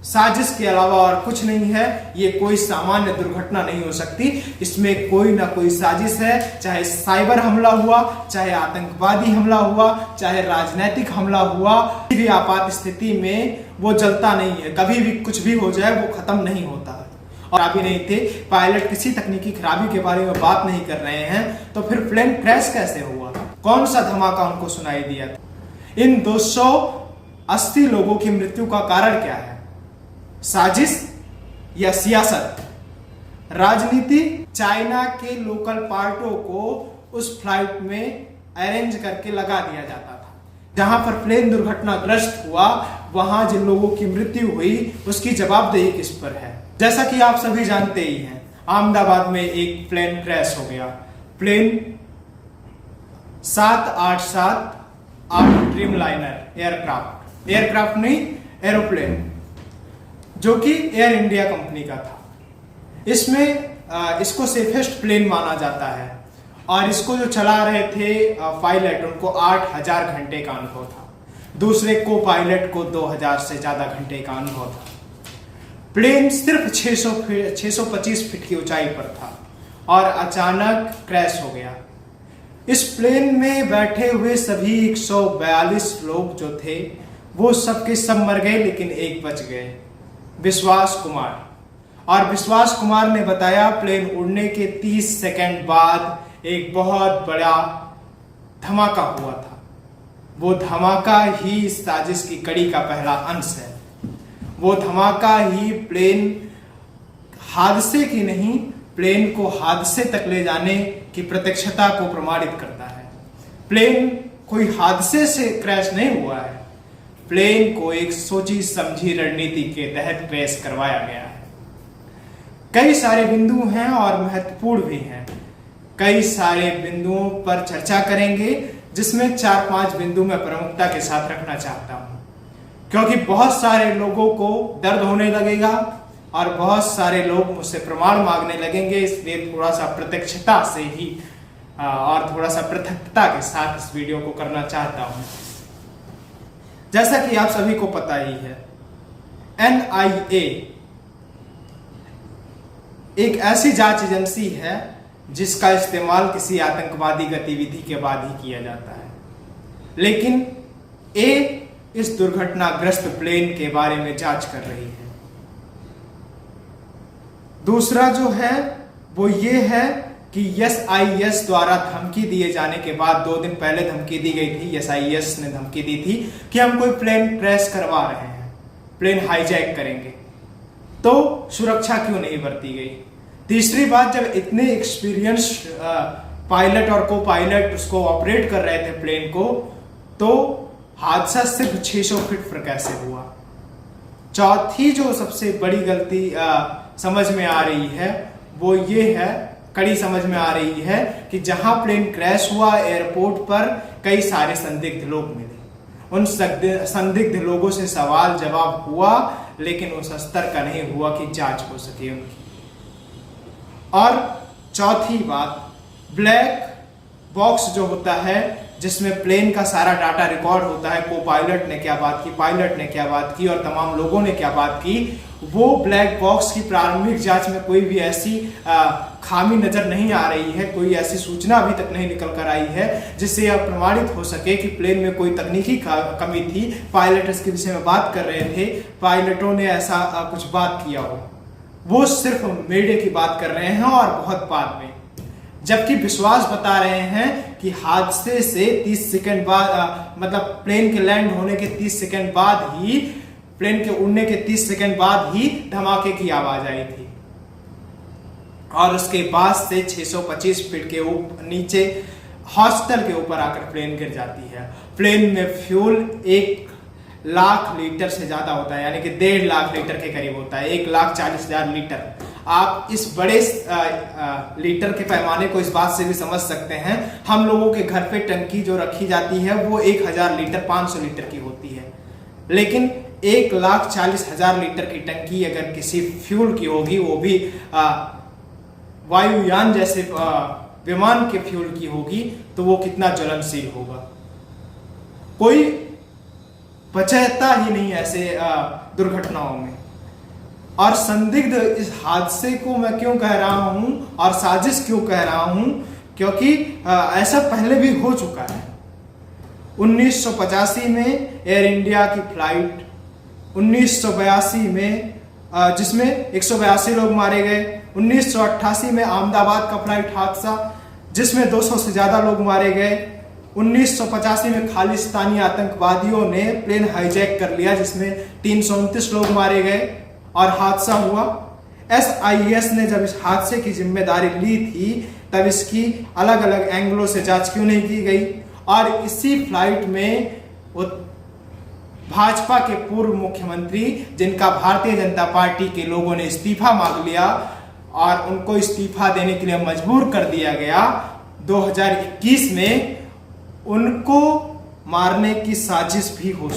साजिश के अलावा और कुछ नहीं है। ये कोई सामान्य दुर्घटना नहीं हो सकती, इसमें कोई ना कोई साजिश है। चाहे साइबर हमला हुआ, चाहे आतंकवादी हमला हुआ, चाहे राजनीतिक हमला हुआ, किसी भी आपात स्थिति में वो जलता नहीं है। कभी भी कुछ भी हो जाए वो खत्म नहीं होता है। और अभी नहीं थे, पायलट किसी तकनीकी खराबी के बारे में बात नहीं कर रहे हैं, तो फिर प्लेन क्रैश कैसे हुआ? कौन सा धमाका उनको सुनाई दिया था? इन 280 लोगों की मृत्यु का कारण क्या है? साजिश या सियासत? राजनीति? चाइना के लोकल पार्टों को उस फ्लाइट में अरेंज करके लगा दिया जाता था। जहां पर प्लेन दुर्घटनाग्रस्त हुआ, वहां जिन लोगों की मृत्यु हुई उसकी जवाबदेही किस पर है? जैसा कि आप सभी जानते ही हैं, अहमदाबाद में एक प्लेन क्रैश हो गया। प्लेन 787 ड्रीमलाइनर एयरक्राफ्ट नहीं, एरोप्लेन, जो कि एयर इंडिया कंपनी का था। इसमें इसको सेफेस्ट प्लेन माना जाता है और इसको जो चला रहे थे पायलट, उनको 8000 घंटे का अनुभव था। दूसरे को पायलट को 2000 से ज्यादा घंटे का अनुभव था। प्लेन सिर्फ 625 फीट की ऊंचाई पर था और अचानक क्रैश हो गया। इस प्लेन में बैठे हुए सभी 142 लोग जो थे वो सबके सब मर गए, लेकिन एक बच गए, विश्वास कुमार। और विश्वास कुमार ने बताया प्लेन उड़ने के 30 सेकंड बाद एक बहुत बड़ा धमाका हुआ था। वो धमाका ही इस साजिश की कड़ी का पहला अंश है। वो धमाका ही प्लेन हादसे की नहीं, प्लेन को हादसे तक ले जाने की प्रत्यक्षता को प्रमाणित करता है। प्लेन कोई हादसे से क्रैश नहीं हुआ है, प्लेन को एक सोची समझी रणनीति के तहत क्रैश करवाया गया है। कई सारे बिंदु हैं और महत्वपूर्ण भी हैं। कई सारे बिंदुओं पर चर्चा करेंगे, जिसमें 4-5 बिंदु मैं प्रमुखता के साथ रखना चाहता हूं, क्योंकि बहुत सारे लोगों को दर्द होने लगेगा और बहुत सारे लोग मुझसे प्रमाण मांगने लगेंगे। इसलिए थोड़ा सा प्रत्यक्षता से ही और थोड़ा सा पृथकता के साथ इस वीडियो को करना चाहता हूं। जैसा कि आप सभी को पता ही है, NIA एक ऐसी जांच एजेंसी है जिसका इस्तेमाल किसी आतंकवादी गतिविधि के बाद ही किया जाता है। लेकिन इस दुर्घटनाग्रस्त प्लेन के बारे में जांच कर रही है। दूसरा जो है वो ये है कि SIS द्वारा धमकी दिए जाने के बाद 2 दिन पहले धमकी दी गई थी। SIS ने धमकी दी थी कि हम कोई प्लेन क्रैश करवा रहे हैं, प्लेन हाईजैक करेंगे, तो सुरक्षा क्यों नहीं बरती गई? तीसरी बात, जब इतने एक्सपीरियंस्ड पायलट और को पायलट उसको ऑपरेट कर रहे थे प्लेन को, तो हादसा सिर्फ 600 फीट पर कैसे हुआ? चौथी जो सबसे बड़ी गलती समझ में आ रही है वो ये है, कड़ी समझ में आ रही है कि जहां प्लेन क्रैश हुआ एयरपोर्ट पर कई सारे संदिग्ध लोग मिले। उन संदिग्ध लोगों से सवाल जवाब हुआ, लेकिन उस स्तर का नहीं हुआ कि जांच हो सके उनकी। और चौथी बात, ब्लैक बॉक्स जो होता है जिसमें प्लेन का सारा डाटा रिकॉर्ड होता है, को पायलट ने क्या बात की, पायलट ने क्या बात की और तमाम लोगों ने क्या बात की, वो ब्लैक बॉक्स की प्रारंभिक जांच में कोई भी ऐसी खामी नजर नहीं आ रही है, कोई ऐसी सूचना अभी तक नहीं निकल कर आई है जिससे यह प्रमाणित हो सके कि प्लेन में कोई तकनीकी कमी थी। पायलट इसके विषय में बात कर रहे थे, पायलटों ने ऐसा कुछ बात किया हो। वो सिर्फ मीडिया की बात कर रहे हैं और बहुत बाद में, जबकि विश्वास बता रहे हैं कि हादसे से 30 सेकंड बाद, मतलब प्लेन के लैंड होने के 30 सेकंड बाद ही, प्लेन के उड़ने के 30 सेकंड बाद ही धमाके की आवाज आई थी और उसके बाद से 625 फीट के नीचे हॉस्टल के ऊपर आकर प्लेन गिर जाती है। प्लेन में फ्यूल 1 लाख लीटर से ज्यादा होता है, यानी कि 1.5 लाख लीटर के करीब होता है, 1,40,000 लीटर। आप इस बड़े लीटर के पैमाने को इस बात से भी समझ सकते हैं, हम लोगों के घर पे टंकी जो रखी जाती है वो 1000 लीटर 500 लीटर की होती है, लेकिन 1,40,000 लीटर की टंकी अगर किसी फ्यूल की होगी, वो भी वायुयान जैसे विमान के फ्यूल की होगी, तो वो कितना ज्वलनशील होगा। कोई बचता ही नहीं ऐसे दुर्घटनाओं में। और संदिग्ध इस हादसे को मैं क्यों कह रहा हूं और साजिश क्यों कह रहा हूं, क्योंकि ऐसा पहले भी हो चुका है। 1985 में एयर इंडिया की फ्लाइट, 1982 में जिसमें 182 लोग मारे गए, 1988 में अहमदाबाद का फ्लाइट हादसा जिसमें 200 से ज्यादा लोग मारे गए, 1985 में खालिस्तानी आतंकवादियों ने प्लेन हाईजैक कर लिया जिसमें 329 लोग मारे गए और हादसा हुआ। SIS ने जब इस हादसे की जिम्मेदारी ली थी तब इसकी अलग अलग एंगलों से जांच क्यों नहीं की गई, और इसी फ्लाइट में वो भाजपा के पूर्व मुख्यमंत्री जिनका भारतीय जनता पार्टी के लोगों ने इस्तीफा मांग लिया और उनको इस्तीफा देने के लिए मजबूर कर दिया गया 2021 में, उनको मारने की साजिश भी हो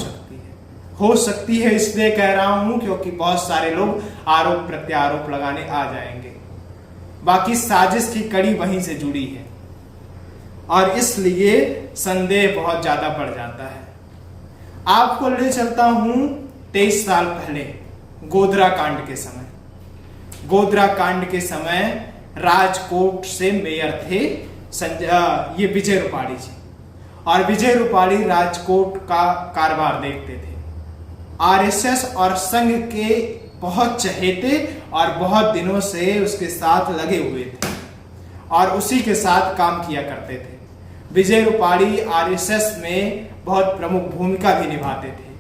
सकती है इसलिए कह रहा हूं क्योंकि बहुत सारे लोग आरोप प्रत्यारोप लगाने आ जाएंगे। बाकी साजिश की कड़ी वहीं से जुड़ी है और इसलिए संदेह बहुत ज्यादा बढ़ जाता है। आपको ले चलता हूं 23 साल पहले गोधरा कांड के समय। गोधरा कांड के समय राजकोट से मेयर थे ये विजय रूपाणी जी, और विजय रूपाणी राजकोट का कारोबार देखते थे। RSS और संघ के बहुत चहेते और बहुत दिनों से उसके साथ लगे हुए थे और उसी के साथ काम किया करते थे। विजय रूपाणी RSS में बहुत प्रमुख भूमिका भी निभाते थे।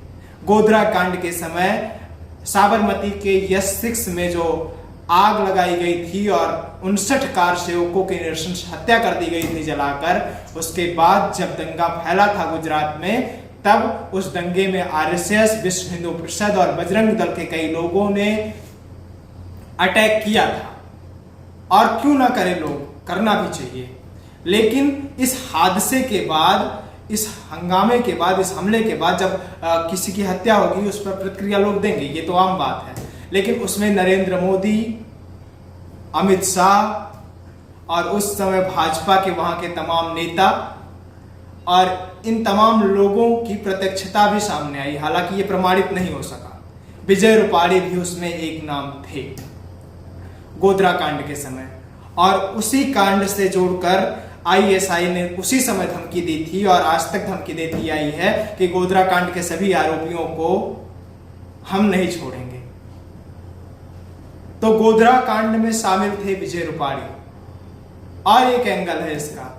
गोधरा कांड के समय साबरमती के यस-6 में जो आग लगाई गई थी और 59 कार सेवकों की नृशंस हत्या कर दी गई थी जलाकर, उसके बाद जब दंगा फैला था गुजरात में, तब उस दंगे में RSS, विश्व हिंदू परिषद और बजरंग दल के कई लोगों ने अटैक किया था। और क्यों ना करें लोग, करना भी चाहिए। लेकिन इस हादसे के बाद, इस हंगामे के बाद, इस हमले के बाद जब किसी की हत्या होगी उस पर प्रतिक्रिया लोग देंगे, ये तो आम बात है। लेकिन उसमें नरेंद्र मोदी, अमित शाह और उस समय भाजपा के वहां के तमाम नेता और इन तमाम लोगों की प्रत्यक्षता भी सामने आई, हालांकि ये प्रमाणित नहीं हो सका। विजय रूपाणी भी उसमें एक नाम थे गोधरा कांड के समय, और उसी कांड से जोड़कर ISI ने उसी समय धमकी दी थी और आज तक धमकी देती आई है कि गोधरा कांड के सभी आरोपियों को हम नहीं छोड़ेंगे। तो गोधरा कांड में शामिल थे विजय रूपाणी। और एक एंगल है इसका,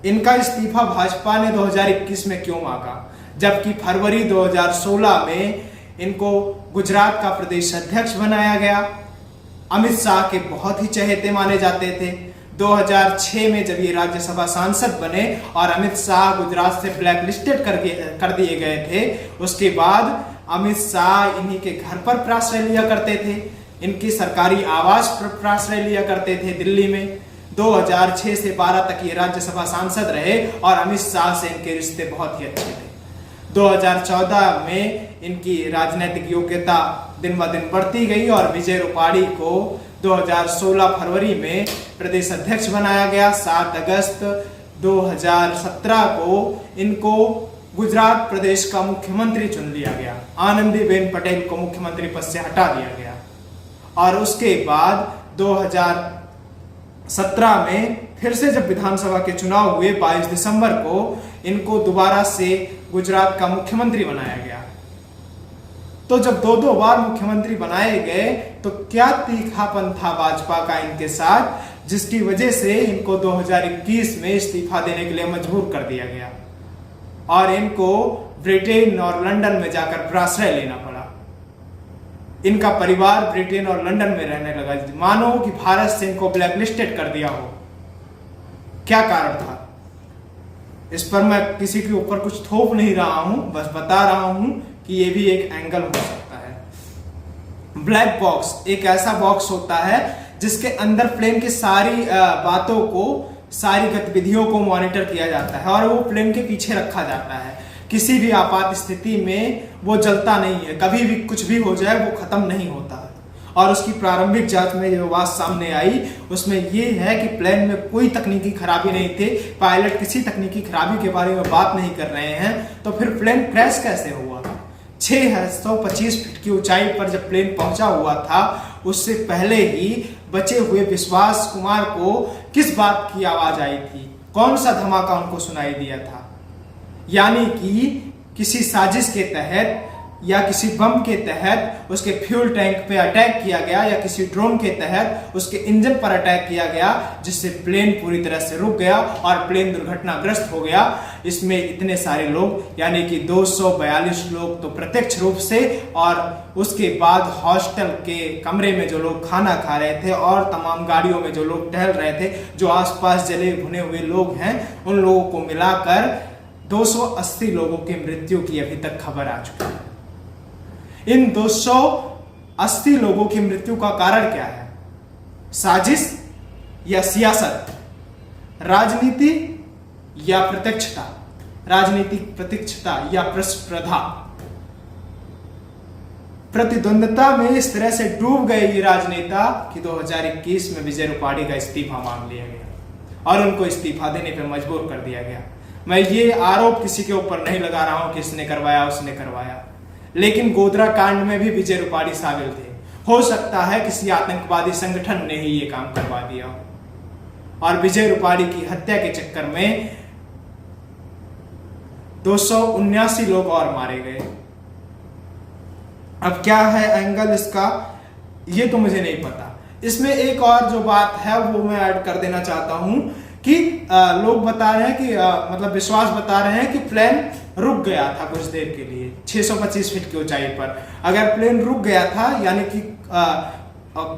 इनका इस्तीफा भाजपा ने 2021 में क्यों मांगा, जबकि फरवरी 2016 में इनको गुजरात का प्रदेश अध्यक्ष बनाया गया। अमित शाह के बहुत ही चहेते माने जाते थे। 2006 में जब ये राज्यसभा सांसद बने और अमित शाह गुजरात से ब्लैक लिस्टेड कर दिए गए थे, उसके बाद अमित शाह इन्हीं के घर पर प्राश्रय लिया करते थे, इनकी सरकारी आवास पर प्राश्रय लिया करते थे दिल्ली में। 2006 से 12 तक ये राज्यसभा सांसद रहे और अमित शाह से इनके रिश्ते बहुत ही अच्छे थे। 2014 में इनकी राजनीतिक योग्यता दिन ब दिन बढ़ती गई और विजय रूपाणी को 2016 फरवरी में प्रदेश अध्यक्ष बनाया गया। 7 अगस्त 2017 को इनको गुजरात प्रदेश का मुख्यमंत्री चुन लिया गया। आनंदीबेन पटेल को मुख्यमंत्री पद से हटा दिया गया और उसके बाद 2017 में फिर से जब विधानसभा के चुनाव हुए 22 दिसंबर को, इनको दोबारा से गुजरात का मुख्यमंत्री बनाया गया। तो जब दो बार मुख्यमंत्री बनाए गए तो क्या तीखापन था भाजपा का इनके साथ, जिसकी वजह से इनको 2021 में इस्तीफा देने के लिए मजबूर कर दिया गया और इनको ब्रिटेन और लंदन में जाकर प्राश्रय लेना पड़ा। इनका परिवार ब्रिटेन और लंदन में रहने लगा, मानो कि भारत से इनको ब्लैकलिस्टेड कर दिया हो। क्या कारण था इस पर मैं किसी के ऊपर कुछ थोप नहीं रहा हूं, बस बता रहा हूं कि ये भी एक एंगल हो सकता है। ब्लैक बॉक्स एक ऐसा बॉक्स होता है जिसके अंदर प्लेन की सारी बातों को, सारी गतिविधियों को मॉनिटर किया जाता है और वो प्लेन के पीछे रखा जाता है। किसी भी आपात स्थिति में वो जलता नहीं है, कभी भी कुछ भी हो जाए वो खत्म नहीं होता है। और उसकी प्रारंभिक जांच में जो बात सामने आई उसमें ये है कि प्लेन में कोई तकनीकी खराबी नहीं थी, पायलट किसी तकनीकी खराबी के बारे में बात नहीं कर रहे हैं, तो फिर प्लेन क्रैश कैसे हुआ? 625 फीट की ऊंचाई पर जब प्लेन पहुंचा हुआ था, उससे पहले ही बचे हुए विश्वास कुमार को किस बात की आवाज आई थी? कौन सा धमाका उनको सुनाई दिया था? यानी कि किसी साजिश के तहत या किसी बम के तहत उसके फ्यूल टैंक पे अटैक किया गया, या किसी ड्रोन के तहत उसके इंजन पर अटैक किया गया, जिससे प्लेन पूरी तरह से रुक गया और प्लेन दुर्घटनाग्रस्त हो गया। इसमें इतने सारे लोग, यानी कि 242 लोग तो प्रत्यक्ष रूप से, और उसके बाद हॉस्टल के कमरे में जो लोग खाना खा रहे थे और तमाम गाड़ियों में जो लोग टहल रहे थे, जो आसपास जले भुने हुए लोग हैं, उन लोगों को मिलाकर 280 लोगों की मृत्यु की अभी तक खबर आ चुकी है। इन 280 लोगों की मृत्यु का कारण क्या है? साजिश या सियासत? राजनीति या प्रत्यक्षता? राजनीतिक प्रत्यक्षता या प्रतिस्पर्धा? प्रतिद्वंदता में इस तरह से डूब गए ये राजनेता कि 2021 में विजय रूपाणी का इस्तीफा मांग लिया गया और उनको इस्तीफा देने पर मजबूर कर दिया गया। मैं ये आरोप किसी के ऊपर नहीं लगा रहा हूं कि इसने करवाया उसने करवाया, लेकिन गोधरा कांड में भी विजय रूपाणी शामिल थे। हो सकता है किसी आतंकवादी संगठन ने ही ये काम करवा दिया हो। और विजय रूपाणी की हत्या के चक्कर में 279 लोग और मारे गए। अब क्या है एंगल इसका, ये तो मुझे नहीं पता। इसमें एक और जो बात है वो मैं ऐड कर देना चाहता हूं कि लोग बता रहे हैं कि मतलब विश्वास बता रहे हैं कि प्लेन रुक गया था कुछ देर के लिए 625 फीट की ऊंचाई पर। अगर प्लेन रुक गया था, यानी कि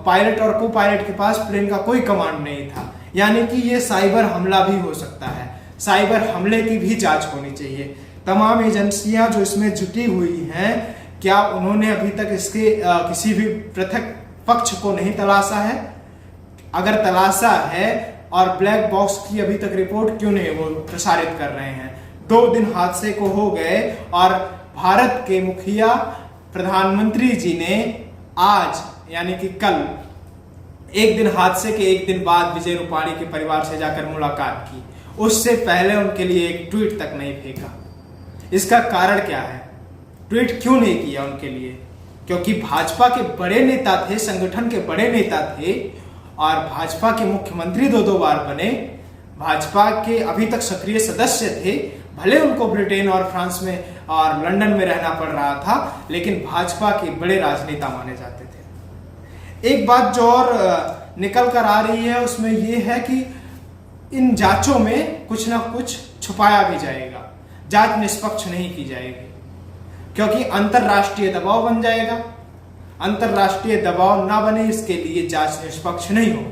पायलट और को पायलट के पास प्लेन का कोई कमांड नहीं था, यानी कि ये साइबर हमला भी हो सकता है। साइबर हमले की भी जांच होनी चाहिए। तमाम एजेंसियां जो इसमें जुटी हुई हैं, क्या उन्होंने अभी तक इसके किसी भी पृथक पक्ष को नहीं तलाशा है? अगर तलाशा है और ब्लैक बॉक्स की अभी तक रिपोर्ट क्यों नहीं वो प्रसारित कर रहे हैं? 2 दिन हादसे को हो गए और भारत के मुखिया प्रधानमंत्री जी ने आज यानी कि कल, एक दिन हादसे के एक दिन बाद विजय रूपाणी के परिवार से जाकर मुलाकात की। उससे पहले उनके लिए एक ट्वीट तक नहीं फेंका। इसका कारण क्या है? ट्वीट क्यों नहीं किया उनके लिए? क्योंकि भाजपा के बड़े नेता थे, संगठन के बड़े नेता थे और भाजपा के मुख्यमंत्री 2 बार बने, भाजपा के अभी तक सक्रिय सदस्य थे। भले उनको ब्रिटेन और फ्रांस में और लंदन में रहना पड़ रहा था, लेकिन भाजपा के बड़े राजनेता माने जाते थे। एक बात जो और निकल कर आ रही है उसमें यह है कि इन जांचों में कुछ ना कुछ छुपाया भी जाएगा। जांच निष्पक्ष नहीं की जाएगी क्योंकि अंतरराष्ट्रीय दबाव बन जाएगा। अंतरराष्ट्रीय दबाव ना बने इसके लिए जांच निष्पक्ष नहीं होगी।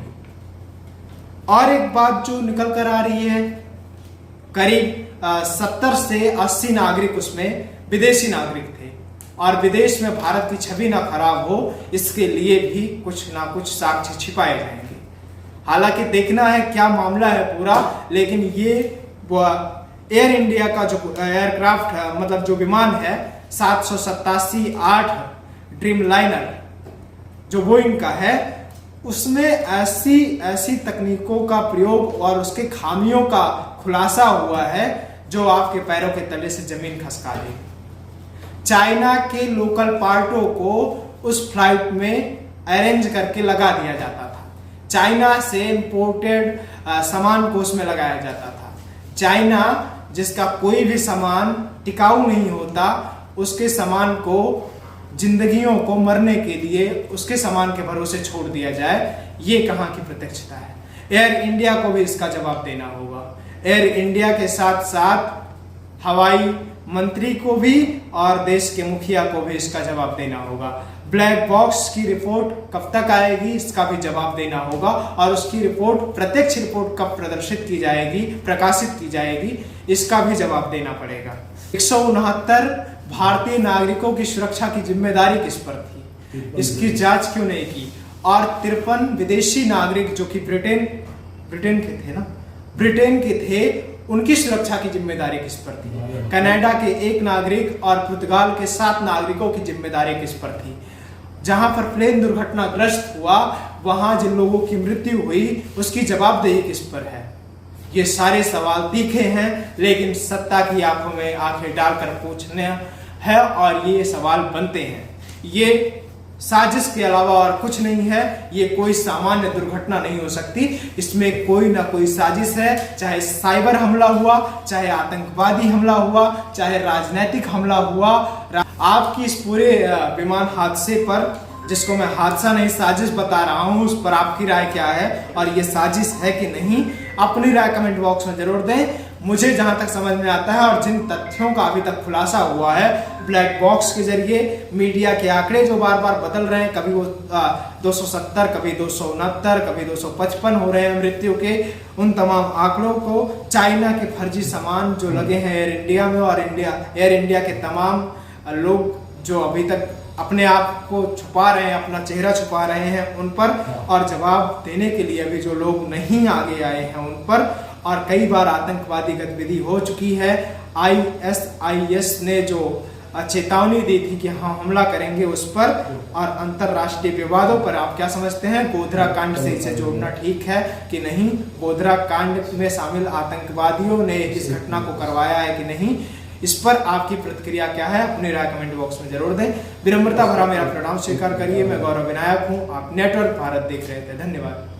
और एक बात जो निकल कर आ रही है, करीब 70 से 80 नागरिक उसमें विदेशी नागरिक थे और विदेश में भारत की छवि ना खराब हो इसके लिए भी कुछ ना कुछ साक्ष्य छिपाए जाएंगे। हालांकि देखना है क्या मामला है पूरा, लेकिन ये एयर इंडिया का जो एयरक्राफ्ट मतलब जो विमान है 787-8 ड्रीम लाइनर जो बोइंग का है, उसमें ऐसी तकनीकों का प्रयोग और उसके खामियों का खुलासा हुआ है जो आपके पैरों के तले से जमीन खसका देगी। चाइना के लोकल पार्टों को उस फ्लाइट में अरेंज करके लगा दिया जाता था। चाइना से इंपोर्टेड सामान को उसमें लगाया जाता था। चाइना जिसका कोई भी सामान टिकाऊ नहीं होता, उसके सामान को जिंदगियों को मरने के लिए उसके सामान के भरोसे छोड़ दिया जाए, ये कहां की प्रत्यक्षता है? एयर इंडिया को भी इसका जवाब देना होगा। एयर इंडिया के साथ साथ हवाई मंत्री को भी और देश के मुखिया को भी इसका जवाब देना होगा। ब्लैक बॉक्स की रिपोर्ट कब तक आएगी इसका भी जवाब देना होगा और उसकी रिपोर्ट, प्रत्यक्ष रिपोर्ट कब प्रदर्शित की जाएगी, प्रकाशित की जाएगी, इसका भी जवाब देना पड़ेगा। 169 भारतीय नागरिकों की सुरक्षा की जिम्मेदारी किस पर थी? इसकी जांच क्यों नहीं की? और 53 विदेशी नागरिक जो कि ब्रिटेन के थे ना, ब्रिटेन के थे, उनकी सुरक्षा की जिम्मेदारी किस पर थी? कनाडा के 1 नागरिक और पुर्तगाल के 7 नागरिकों की जिम्मेदारी किस पर थी? जहां पर प्लेन दुर्घटनाग्रस्त हुआ वहां जिन लोगों की मृत्यु हुई उसकी जवाबदेही किस पर है? ये सारे सवाल तीखे हैं, लेकिन सत्ता की आंखों में आंखें डालकर पूछने है और ये सवाल बनते हैं। ये साजिश के अलावा और कुछ नहीं है, ये कोई सामान्य दुर्घटना नहीं हो सकती, इसमें कोई ना कोई साजिश है। चाहे साइबर हमला हुआ, चाहे आतंकवादी हमला हुआ, चाहे राजनीतिक हमला हुआ, आपकी इस पूरे विमान हादसे पर, जिसको मैं हादसा नहीं साजिश बता रहा हूं, उस पर आपकी राय क्या है और ये साजिश है कि नहीं, अपनी राय कमेंट बॉक्स में जरूर दें। मुझे जहां तक समझ में आता है और जिन तथ्यों का अभी तक खुलासा हुआ है ब्लैक बॉक्स के जरिए, मीडिया के आंकड़े जो बार बार बदल रहे हैं, कभी वो 270, कभी 269, कभी 255 हो रहे हैं मृत्यु के, उन तमाम आंकड़ों को चाइना के फर्जी सामान जो लगे हैं एयर इंडिया में और एयर इंडिया के तमाम लोग जो अभी तक अपने आप को छुपा रहे हैं, अपना चेहरा छुपा रहे हैं, उन पर और जवाब देने के लिए अभी जो लोग नहीं आगे आए हैं उन पर, और कई बार आतंकवादी गतिविधि हो चुकी है। ISIS ने जो चेतावनी दी थी कि हाँ हमला करेंगे उस पर, और अंतरराष्ट्रीय विवादों पर आप क्या समझते हैं? गोधरा कांड से इसे जोड़ना ठीक है कि नहीं? गोधरा कांड में शामिल आतंकवादियों ने इस घटना को करवाया है कि नहीं? इस पर आपकी प्रतिक्रिया क्या है? अपनी राय कमेंट बॉक्स में जरूर दें। विनम्रता भरा मेरा प्रणाम स्वीकार करिए। मैं गौरव विनायक हूँ, आप नेटवर्क भारत देख रहे थे। धन्यवाद।